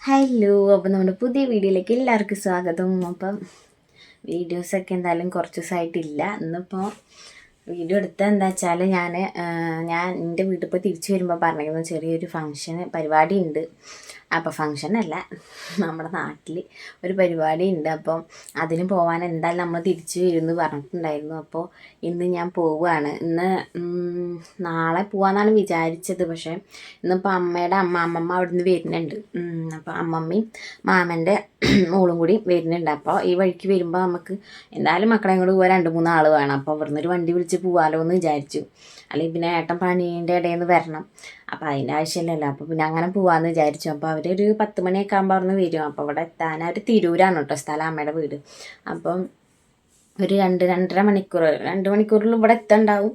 Hello, അപ്പം നമ്മുടെ പുതിയ വീഡിയോയിലേക്ക് എല്ലാവർക്കും സ്വാഗതം. അപ്പം വീഡിയോസൊക്കെ എന്തായാലും കുറച്ച് ദിവസമായിട്ടില്ല. ഇന്നിപ്പോൾ വീഡിയോ എടുത്താൽ എന്താ വെച്ചാൽ ഞാൻ എൻ്റെ വീട്ടിൽ പോയി തിരിച്ചു വരുമ്പോൾ പറഞ്ഞിരുന്നു ചെറിയൊരു പരിപാടി ഉണ്ട്. അപ്പോൾ ഫങ്ഷനല്ല, നമ്മുടെ നാട്ടിൽ ഒരു പരിപാടി ഉണ്ട്. അപ്പം അതിന് പോകാൻ എന്തായാലും നമ്മൾ തിരിച്ചു വരുമെന്ന് പറഞ്ഞിട്ടുണ്ടായിരുന്നു. അപ്പോൾ ഇന്ന് ഞാൻ പോവുകയാണ്. നാളെ പോകാമെന്നാണ് വിചാരിച്ചത്. പക്ഷേ ഇന്നിപ്പോൾ അമ്മമ്മ അവിടെ നിന്ന് വരുന്നുണ്ട്. അപ്പോൾ അമ്മമ്മയും മാമൻ്റെ മോളും കൂടി വരുന്നുണ്ട്. അപ്പോൾ ഈ വഴിക്ക് വരുമ്പോൾ നമുക്ക് എന്തായാലും മക്കളെയും കൂടി പോകാൻ 2-3 ആൾ വേണം. അപ്പോൾ ഇവിടുന്ന് ഒരു വണ്ടി വിളിച്ച് പോകാമല്ലോ എന്ന് വിചാരിച്ചു. അല്ലെങ്കിൽ പിന്നെ ഏട്ടൻ പണീൻ്റെ ഇടയിൽ നിന്ന് വരണം. അപ്പോൾ അതിൻ്റെ ആവശ്യമില്ലല്ലോ. അപ്പോൾ പിന്നെ അങ്ങനെ പോകാമെന്ന് വിചാരിച്ചു. അപ്പോൾ അവരൊരു 10 മണിയൊക്കെ ആകുമ്പോൾ അവിടെ നിന്ന് വരും. അപ്പോൾ ഇവിടെ എത്താൻ അവർ തിരൂരാണ് കേട്ടോ സ്ഥലം, അമ്മയുടെ വീട്. അപ്പം ഒരു 2-2.5 മണിക്കൂർ 2 മണിക്കൂറിൽ ഇവിടെ എത്തണ്ടാവും.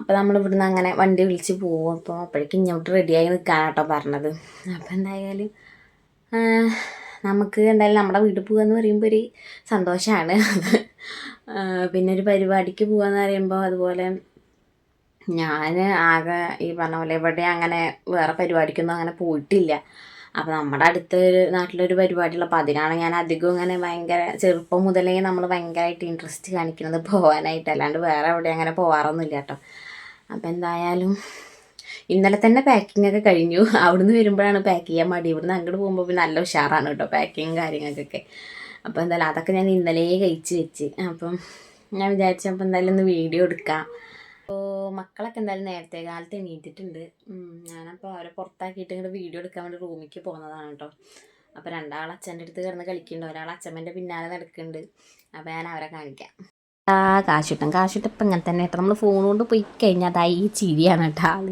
അപ്പോൾ നമ്മൾ ഇവിടുന്ന് അങ്ങനെ വണ്ടി വിളിച്ച് പോകും. അപ്പോൾ അപ്പോഴേക്കും ഇങ്ങോട്ട് റെഡിയായി നിൽക്കാനാട്ടോ പറഞ്ഞത്. അപ്പോൾ എന്തായാലും നമുക്ക് എന്തായാലും നമ്മുടെ വീട്ടിൽ പോകുകയെന്ന് പറയുമ്പോൾ ഒരു സന്തോഷമാണ്. പിന്നെ ഒരു പരിപാടിക്ക് പോകുകയെന്ന് പറയുമ്പോൾ അതുപോലെ ഞാൻ ആകെ ഈ പറഞ്ഞ പോലെ ഇവിടെ അങ്ങനെ വേറെ പരിപാടിക്കൊന്നും അങ്ങനെ പോയിട്ടില്ല. അപ്പോൾ നമ്മുടെ അടുത്തൊരു നാട്ടിലൊരു പരിപാടിയുള്ളൂ. അപ്പോൾ അതിനാണ് ഞാൻ അധികം ഇങ്ങനെ ഭയങ്കര ചെറുപ്പം മുതലേ നമ്മൾ ഭയങ്കരമായിട്ട് ഇൻട്രസ്റ്റ് കാണിക്കുന്നത് പോകാനായിട്ട്. അല്ലാണ്ട് വേറെ എവിടെ അങ്ങനെ പോകാറൊന്നുമില്ല കേട്ടോ. അപ്പോൾ എന്തായാലും ഇന്നലെ തന്നെ പാക്കിംഗ് ഒക്കെ കഴിഞ്ഞു. അവിടുന്ന് വരുമ്പോഴാണ് പാക്ക് ചെയ്യാൻ മടി. ഇവിടുന്ന് അങ്ങോട്ട് പോകുമ്പോൾ പിന്നെ നല്ല ഉഷാറാണ് കേട്ടോ പാക്കിങ് കാര്യങ്ങൾക്കൊക്കെ. അപ്പോൾ എന്തായാലും അതൊക്കെ ഞാൻ ഇന്നലെ കഴിച്ച് വെച്ച്. അപ്പം ഞാൻ വിചാരിച്ചപ്പോൾ എന്തായാലും ഒന്ന് വീഡിയോ എടുക്കാം. അപ്പോൾ മക്കളൊക്കെ എന്തായാലും നേരത്തെ കാലത്ത് എണീറ്റിട്ടുണ്ട്. ഞാനപ്പോൾ അവരെ പുറത്താക്കിയിട്ട് ഇങ്ങോട്ട് വീഡിയോ എടുക്കാൻ വേണ്ടി റൂമിലേക്ക് പോകുന്നതാണ് കേട്ടോ. അപ്പോൾ 2 ആൾ അച്ഛൻ്റെ അടുത്ത് കിടന്ന് കളിക്കുന്നുണ്ട്, ഒരാൾ അച്ഛമ്മേൻ്റെ പിന്നാലെ നടക്കുന്നുണ്ട്. അപ്പോൾ ഞാൻ അവരെ കാണിക്കാം. കാശിട്ടപ്പം ഇങ്ങനെ തന്നെ കേട്ടോ. നമ്മൾ ഫോൺ കൊണ്ട് പോയി കഴിഞ്ഞാൽ അതാ ഈ ചിരിയാണ് കേട്ടോ ആൾ.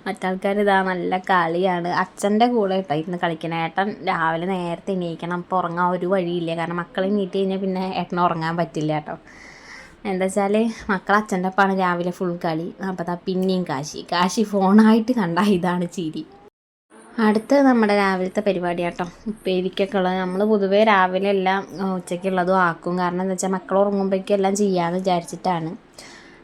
മറ്റാൾക്കാർ ഇതാ നല്ല കളിയാണ്. അച്ഛൻ്റെ കൂടെ കേട്ടോ ഇരുന്ന് കളിക്കണം. ഏട്ടൻ രാവിലെ നേരത്തെ എണീക്കണം. അപ്പോൾ ഉറങ്ങാൻ ഒരു വഴിയില്ല. കാരണം മക്കളെ എണീറ്റ് കഴിഞ്ഞാൽ പിന്നെ ഏട്ടന് ഉറങ്ങാൻ പറ്റില്ല കേട്ടോ. എന്താ വെച്ചാൽ മക്കൾ അച്ഛൻ്റെ ഒപ്പമാണ് രാവിലെ ഫുൾ കളി. അപ്പോൾ അതാ പിന്നെയും കാശി ഫോണായിട്ട് കണ്ട ഇതാണ് ചിരി. അടുത്ത് നമ്മുടെ രാവിലത്തെ പരിപാടി കേട്ടോ. ഉപ്പേരിക്കൊക്കെ ഉള്ളത് നമ്മൾ പൊതുവേ രാവിലെ എല്ലാം ഉച്ചയ്ക്കുള്ളതും ആക്കും. കാരണം എന്താ വെച്ചാൽ മക്കൾ ഉറങ്ങുമ്പോഴേക്കും എല്ലാം ചെയ്യാമെന്ന് വിചാരിച്ചിട്ടാണ്.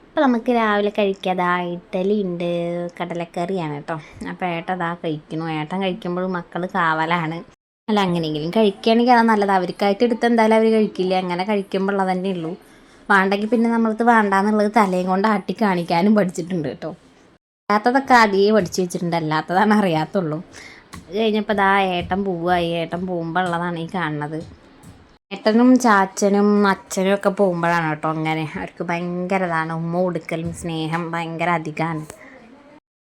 അപ്പോൾ നമുക്ക് രാവിലെ കഴിക്കാതെ ഇഡ്ഡലി ഉണ്ട്, കടലക്കറിയാണ് കേട്ടോ. അപ്പോൾ ഏട്ടൻ അതാ കഴിക്കുന്നു. ഏട്ടൻ കഴിക്കുമ്പോഴും മക്കൾ കാവലാണ്. അല്ല, അങ്ങനെയെങ്കിലും കഴിക്കുകയാണെങ്കിൽ അത് നല്ലത്. അവർക്കായിട്ട് എടുത്ത് എന്തായാലും അവർ കഴിക്കില്ല. അങ്ങനെ കഴിക്കുമ്പോൾ ഉള്ളത് തന്നെ ഉള്ളൂ. വേണ്ടെങ്കിൽ പിന്നെ നമ്മളത് വേണ്ടാന്നുള്ളത് തലയും കൊണ്ട് ആട്ടി കാണിക്കാനും പഠിച്ചിട്ടുണ്ട് കേട്ടോ. അല്ലാത്തതൊക്കെ ആദ്യമേ പഠിച്ചു വെച്ചിട്ടുണ്ട്, അല്ലാത്തതാണ് അറിയാത്തുള്ളൂ. അത് കഴിഞ്ഞപ്പോൾ ഇതാ ഏട്ടൻ പോവുകയായി. ഏട്ടൻ പോകുമ്പോൾ ഉള്ളതാണ് ഈ കാണുന്നത്. ഏട്ടനും ചാച്ചനും അച്ഛനും ഒക്കെ പോകുമ്പോഴാണ് കേട്ടോ അങ്ങനെ അവർക്ക് ഭയങ്കര ഇതാണ്. ഉമ്മ കൊടുക്കലും സ്നേഹം ഭയങ്കര അധികമാണ്.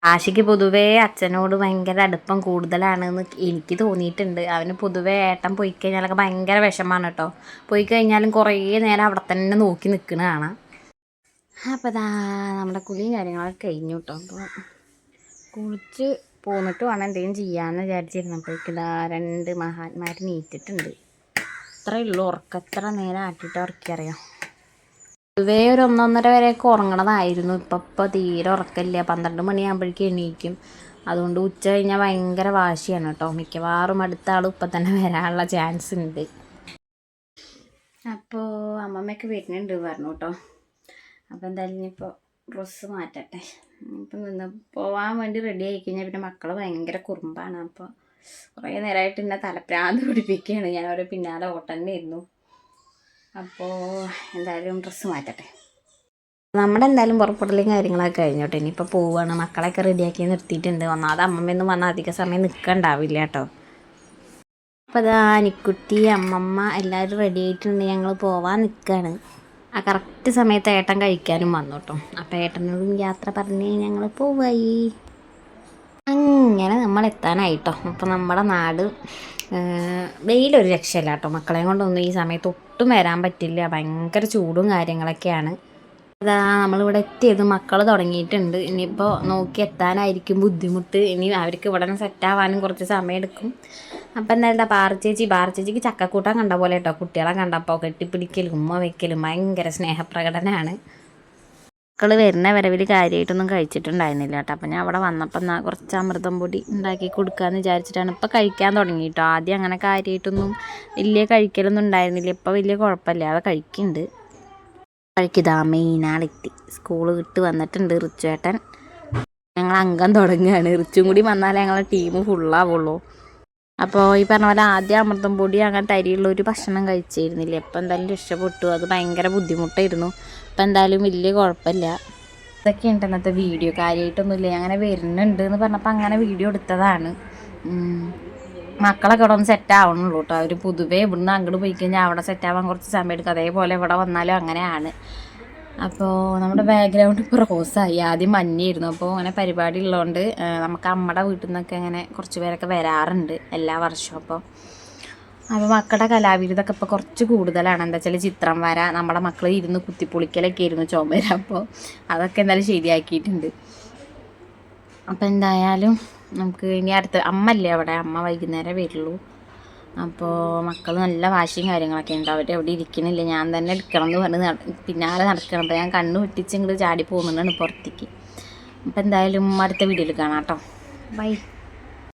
ആശയ്ക്ക് പൊതുവേ അച്ഛനോട് ഭയങ്കര അടുപ്പം കൂടുതലാണെന്ന് എനിക്ക് തോന്നിയിട്ടുണ്ട്. അവന് പൊതുവേ ഏട്ടൻ പോയി കഴിഞ്ഞാലൊക്കെ ഭയങ്കര വിഷമമാണ് കേട്ടോ. പോയി കഴിഞ്ഞാലും കുറേ നേരം അവിടെ തന്നെ നോക്കി നിൽക്കുന്ന കാണാം. അപ്പോൾ നമ്മുടെ കുളിയും കാര്യങ്ങളൊക്കെ കഴിഞ്ഞു കേട്ടോ. അപ്പോൾ കുളിച്ച് പോന്നിട്ട് വേണം എന്തെങ്കിലും ചെയ്യാമെന്ന് വിചാരിച്ചിരുന്നപ്പോഴേക്കും 2 മഹാന്മാർ നീറ്റിട്ടുണ്ട്. ഇത്രയേ ഉള്ളൂ ഉറക്കം. എത്ര നേരം ആക്കിയിട്ട് ഉറക്കിയറിയാം. പൊതുവേ ഒരു 1-1.5 വരെയൊക്കെ ഉറങ്ങണതായിരുന്നു. ഇപ്പോൾ തീരെ ഉറക്കമില്ല. 12 മണിയാകുമ്പോഴേക്കും എണീക്കും. അതുകൊണ്ട് ഉച്ച കഴിഞ്ഞാൽ ഭയങ്കര വാശിയാണ് കേട്ടോ. മിക്കവാറും അടുത്ത ആൾ ഇപ്പം തന്നെ വരാനുള്ള ചാൻസ് ഉണ്ട്. അപ്പോൾ അമ്മമ്മയൊക്കെ വരുന്നുണ്ട് പറഞ്ഞു കേട്ടോ. അപ്പോൾ എന്തായാലും ഇനിയിപ്പോൾ ഡ്രസ്സ് മാറ്റട്ടെ. ഇപ്പം പോകാൻ വേണ്ടി റെഡി ആയി കഴിഞ്ഞാൽ പിന്നെ മക്കൾ ഭയങ്കര കുറുമ്പാണ്. അപ്പോൾ കുറേ നേരമായിട്ട് എന്നെ തലപ്രാന്ത് പിടിപ്പിക്കുകയാണ്. ഞാൻ അവരെ പിന്നാലെ ഓട്ടന്നെയായിരുന്നു. അപ്പോൾ എന്തായാലും ഡ്രസ്സ് മാറ്റട്ടെ. നമ്മുടെ എന്തായാലും പുറപ്പെടലും കാര്യങ്ങളൊക്കെ കഴിഞ്ഞോട്ടെ. ഇനിയിപ്പോൾ പോവുകയാണ്. മക്കളെയൊക്കെ റെഡിയാക്കി നിർത്തിയിട്ടുണ്ട്. ഒന്നാമത് അമ്മമ്മയൊന്നും വന്നാൽ അധിക സമയം നിൽക്കണ്ടാവില്ല കേട്ടോ. അപ്പോൾ അതാ നിക്കുട്ടി അമ്മമ്മ എല്ലാവരും റെഡി ആയിട്ടുണ്ട്. ഞങ്ങൾ പോവാൻ നിൽക്കുകയാണ്. ആ കറക്റ്റ് സമയത്ത് ഏട്ടൻ കഴിക്കാനും വന്നു കേട്ടോ. അപ്പോൾ ഏട്ടനോടും യാത്ര പറഞ്ഞ് ഞങ്ങൾ പോവായി. അങ്ങനെ നമ്മൾ എത്താനായിട്ടോ. അപ്പോൾ നമ്മുടെ നാട് വെയിലൊരു രക്ഷയില്ല കേട്ടോ. മക്കളെയും കൊണ്ടൊന്നും ഈ സമയത്ത് ഒട്ടും വരാൻ പറ്റില്ല. ഭയങ്കര ചൂടും കാര്യങ്ങളൊക്കെയാണ്. അതാ നമ്മളിവിടെ എത്തിയത്. മക്കൾ തുടങ്ങിയിട്ടുണ്ട്. ഇനിയിപ്പോൾ നോക്കി എത്താനായിരിക്കും ബുദ്ധിമുട്ട്. ഇനി അവർക്ക് ഇവിടെ നിന്ന് സെറ്റാവാനും കുറച്ച് സമയം എടുക്കും. അപ്പം എന്തായാലും പാറച്ചേച്ചിക്ക് ചക്കക്കൂട്ടാൻ കണ്ട പോലെ കേട്ടോ. കുട്ടികളെ കണ്ടപ്പോൾ കെട്ടിപ്പിടിക്കലും ഉമ്മ വയ്ക്കലും ഭയങ്കര സ്നേഹപ്രകടനമാണ്. മക്കൾ വരുന്ന വരവിൽ കാര്യമായിട്ടൊന്നും കഴിച്ചിട്ടുണ്ടായിരുന്നില്ല കേട്ടോ. അപ്പം ഞാൻ അവിടെ വന്നപ്പോൾ കുറച്ച് അമൃതം പൊടി ഉണ്ടാക്കി കൊടുക്കാമെന്ന് വിചാരിച്ചിട്ടാണ് ഇപ്പോൾ കഴിക്കാൻ തുടങ്ങി കേട്ടോ. ആദ്യം അങ്ങനെ കാര്യമായിട്ടൊന്നും വലിയ കഴിക്കലൊന്നും ഉണ്ടായിരുന്നില്ല. ഇപ്പോൾ വലിയ കുഴപ്പമില്ല, അത് കഴിക്കുന്നുണ്ട്. കഴിക്കിതാ മെയിനാളെത്തി. സ്കൂൾ വിട്ട് വന്നിട്ടുണ്ട് റിച്ചുവേട്ടൻ. ഞങ്ങൾ അംഗം തുടങ്ങുകയാണ്. റിച്ചും കൂടി വന്നാലേ ഞങ്ങളെ ടീം ഫുള്ളാവുള്ളൂ. അപ്പോൾ ഈ പറഞ്ഞ പോലെ ആദ്യം അമൃതം പൊടി അങ്ങനത്തെ അരിയുള്ള ഒരു ഭക്ഷണം കഴിച്ചിരുന്നില്ല. അപ്പോൾ എന്തായാലും രക്ഷപ്പെട്ടു. അത് ഭയങ്കര ബുദ്ധിമുട്ടായിരുന്നു. അപ്പോൾ എന്തായാലും വലിയ കുഴപ്പമില്ല. ഇതൊക്കെയുണ്ട് ഇന്നത്തെ വീഡിയോ. കാര്യമായിട്ടൊന്നുമില്ല, അങ്ങനെ വരുന്നുണ്ട് എന്ന് പറഞ്ഞപ്പോൾ അങ്ങനെ വീഡിയോ എടുത്തതാണ്. മക്കളൊക്കെ ഇവിടെ ഒന്ന് സെറ്റ് ആവണുള്ളൂ കേട്ടോ. അവർ പൊതുവേ ഇവിടുന്ന് അങ്ങോട്ട് പോയി കഴിഞ്ഞാൽ അവിടെ സെറ്റ് ആവാൻ കുറച്ച് സമയം എടുക്കും. അതേപോലെ ഇവിടെ വന്നാലും അങ്ങനെയാണ്. അപ്പോൾ നമ്മുടെ ബാക്ക്ഗ്രൗണ്ട് ഇപ്പോൾ റോസായി. ആദ്യം മഞ്ഞയായിരുന്നു. അപ്പോൾ അങ്ങനെ പരിപാടി ഉള്ളതുകൊണ്ട് നമുക്ക് അമ്മയുടെ വീട്ടിൽ നിന്നൊക്കെ അങ്ങനെ കുറച്ച് പേരൊക്കെ വരാറുണ്ട് എല്ലാ വർഷവും. അപ്പോൾ മക്കളുടെ കലാവിരുതൊക്കെ ഇപ്പോൾ കുറച്ച് കൂടുതലാണ്. എന്താ വെച്ചാൽ ചിത്രം വര, നമ്മുടെ മക്കൾ ഇരുന്ന് കുത്തിപ്പൊളിക്കലൊക്കെ ആയിരുന്നു ചുമര. അപ്പോൾ അതൊക്കെ എന്തായാലും ശരിയാക്കിയിട്ടുണ്ട്. അപ്പോൾ എന്തായാലും നമുക്ക് ഇനി അടുത്ത് അമ്മല്ലേ അവിടെ, അമ്മ വൈകുന്നേരം വരുള്ളൂ. അപ്പോൾ മക്കൾ നല്ല വാശിയും കാര്യങ്ങളൊക്കെ ഉണ്ട്. അവർ എവിടെ ഇരിക്കണില്ല, ഞാൻ തന്നെ എടുക്കണം എന്ന് പറഞ്ഞ് പിന്നാലെ നടക്കണം. അപ്പോൾ ഞാൻ കണ്ണ് വെട്ടിച്ച് ഇങ്ങോട്ട് ചാടി പോകുന്നുണ്ടാണ് പുറത്തേക്ക്. അപ്പോൾ എന്തായാലും അടുത്ത വീഡിയോയിൽ കാണാം കേട്ടോ. ബൈ.